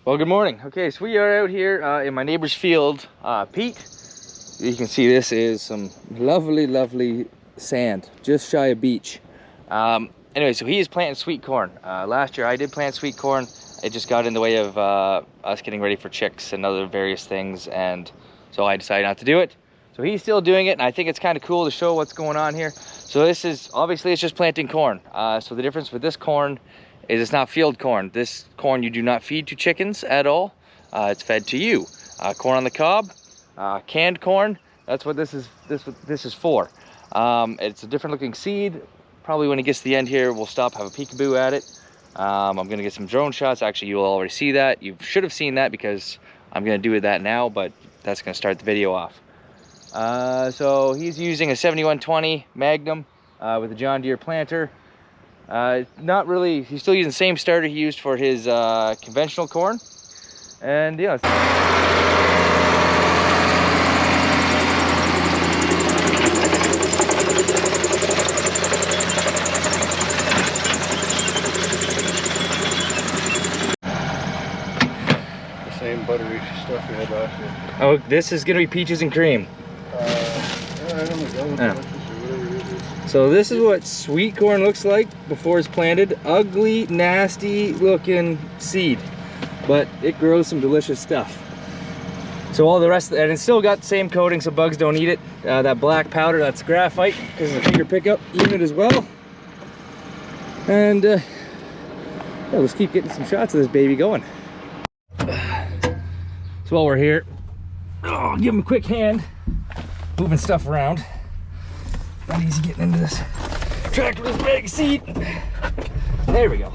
Well, good morning. Okay, so we are out here in my neighbor's field. Pete, you can see this is some lovely sand, just shy of beach. Anyway, so he is planting sweet corn. Last year I did plant sweet corn. It just got in the way of us getting ready for chicks and other various things, and so I decided not to do it. So he's still doing it, and I think it's kind of cool to show what's going on here. So this is, obviously it's just planting corn. So the difference with this corn is it's not field corn. This corn you do not feed to chickens at all. It's fed to you. Corn on the cob, canned corn, that's what this is for. It's a different looking seed. Probably when it gets to the end here, we'll stop, have a peekaboo at it. I'm gonna get some drone shots. Actually, you will already see that. You should have seen that because I'm gonna do that now, but that's gonna start the video off. So he's using a 7120 Magnum with a John Deere planter. Not really, he's still using the same starter he used for his conventional corn. And yeah. The same buttery stuff we had last year. Oh, this is gonna be peaches and cream. I don't know. So this is what sweet corn looks like before it's planted. Ugly, nasty looking seed, but it grows some delicious stuff. So all the rest, and it's still got the same coating so bugs don't eat it. That black powder, that's graphite, because it's a finger pickup unit as well. And yeah, let's keep getting some shots of this baby going. So while we're here, I'll give him a quick hand, moving stuff around. Not easy getting into this tractor with this big seat. There we go.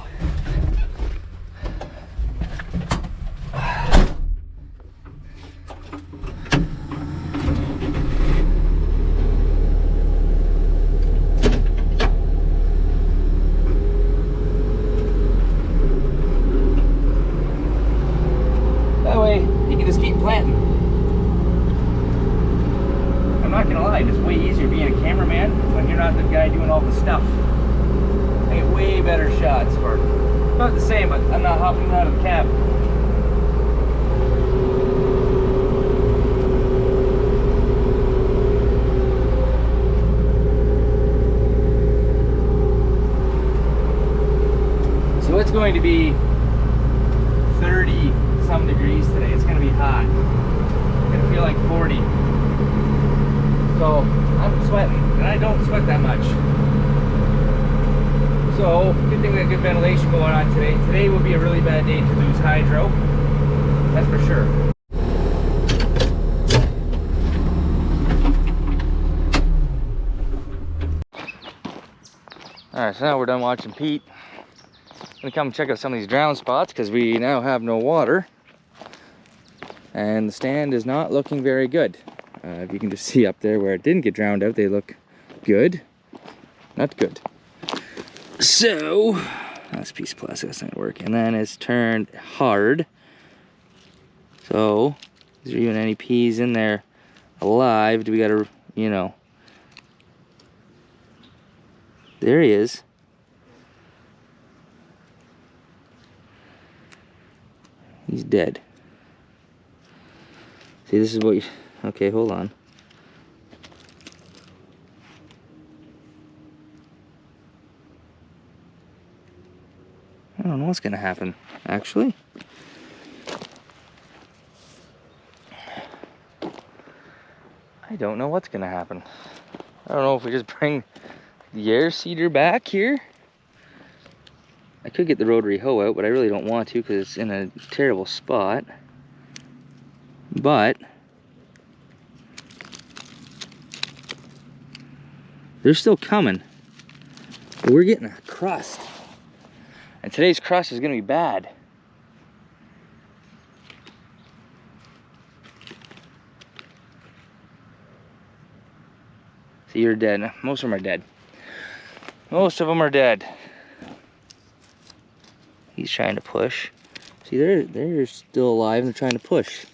That way you can just keep planting. I'm not gonna lie, it's way easier being a cameraman when you're not the guy doing all the stuff. I get way better shots for, not the same, but I'm not hopping out of the cab. So it's going to be 30 some degrees today. It's going to be hot. It's going to feel like 40. So I'm sweating, and I don't sweat that much. So good thing we have good ventilation going on today. Today will be a really bad day to lose hydro. That's for sure. Alright, so now we're done watching Pete. I'm gonna come check out some of these drown spots because we now have no water. And the stand is not looking very good. If you can just see up there where it didn't get drowned out, they look good. Not good. So, that's a piece of plastic, that's not gonna work. And then it's turned hard. So, is there even any peas in there alive? Do we gotta, you know. There he is. He's dead. See, this is what you, okay, hold on. I don't know what's gonna happen, actually. I don't know what's gonna happen. I don't know if we just bring the air seeder back here. I could get the rotary hoe out, but I really don't want to because it's in a terrible spot. But they're still coming. But we're getting a crust. And today's crust is gonna be bad. See, you're dead. Most of them are dead. Most of them are dead. He's trying to push. See, they're still alive and they're trying to push.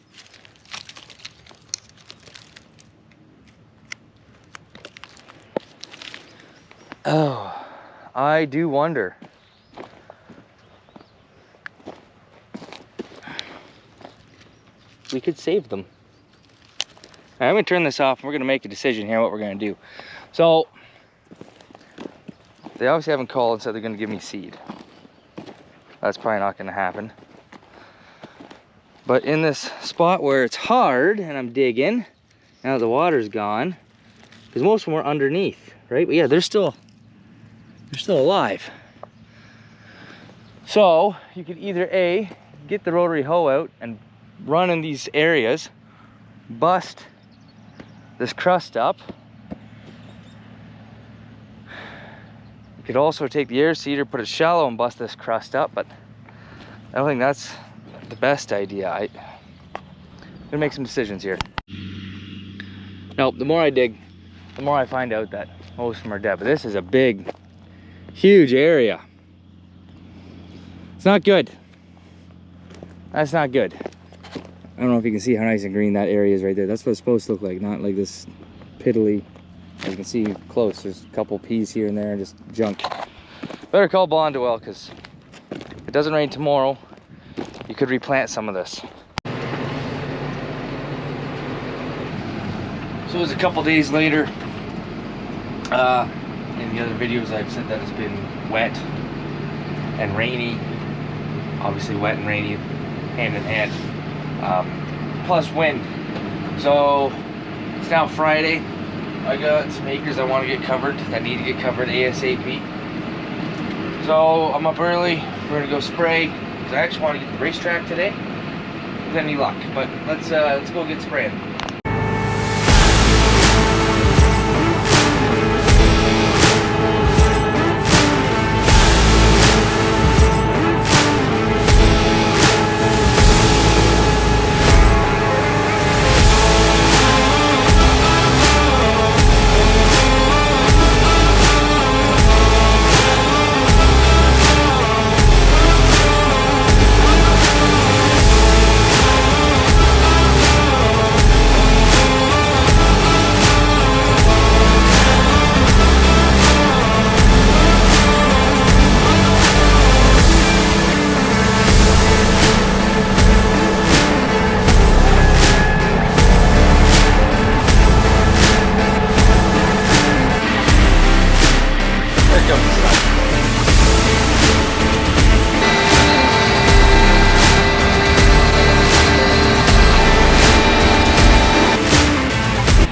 Oh, I do wonder. we could save them. All right, I'm gonna turn this off and we're gonna make a decision here what we're gonna do. So, they obviously haven't called and said they're gonna give me seed. That's probably not gonna happen. But in this spot where it's hard and I'm digging, now the water's gone, because most of them were underneath, right? But yeah, they're still alive. So you could either A, get the rotary hoe out and run in these areas, bust this crust up. You could also take the air seeder, put it shallow and bust this crust up, but I don't think that's the best idea. I'm gonna make some decisions here. Nope, the more I dig, the more I find out that most of them are dead. But this is a big, huge area. It's not good. That's not good. I don't know if you can see how nice and green that area is right there. That's what it's supposed to look like, not like this piddly. As you can see close, there's a couple peas here and there, just junk. Better call Blondewell, because if it doesn't rain tomorrow, you could replant some of this. So it was a couple days later. In the other videos I've said that it's been wet and rainy. Obviously wet and rainy, hand in hand. Plus wind. So it's now Friday. I got some acres I want to get covered, that need to get covered ASAP. So I'm up early, we're gonna go spray, because I actually want to get the racetrack today, with any luck. But let's go get spraying.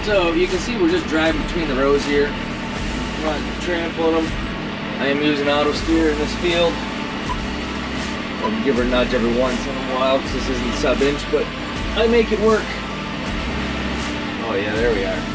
So you can see we're just driving between the rows here. I'm not trampling them. I am using auto steer in this field. I'll give her a nudge every once in a while because this isn't sub-inch, but I make it work. Oh yeah, there we are.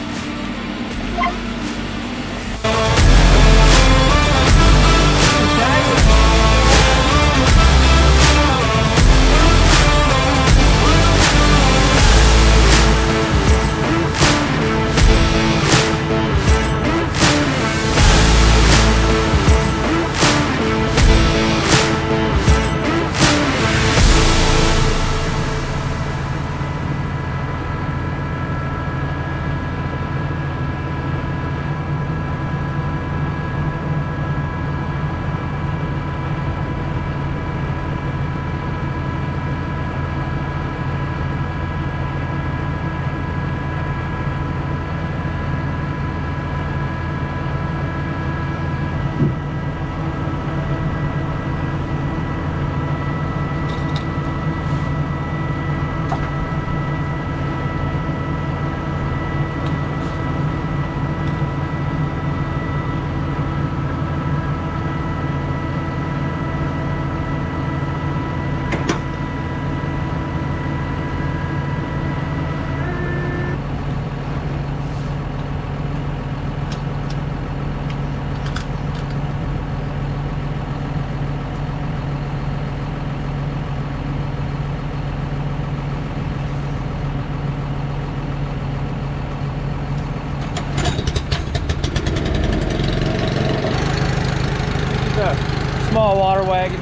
Small water wagon.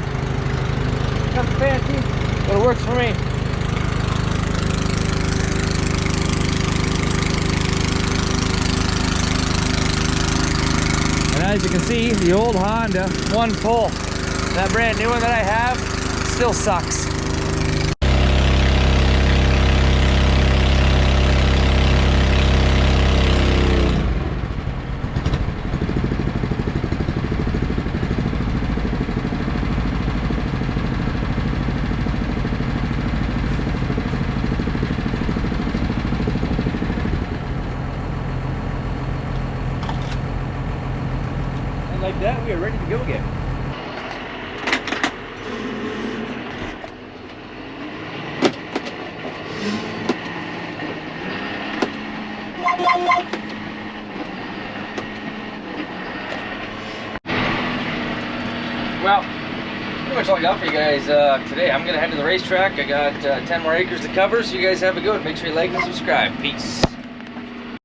Nothing fancy, but it works for me. And as you can see, the old Honda, one pull. That brand new one that I have still sucks. And like that, we are ready to go again. Well, pretty much all I got for you guys today. I'm gonna head to the racetrack. I got 10 more acres to cover, so you guys have a good one. Make sure you like and subscribe. Peace.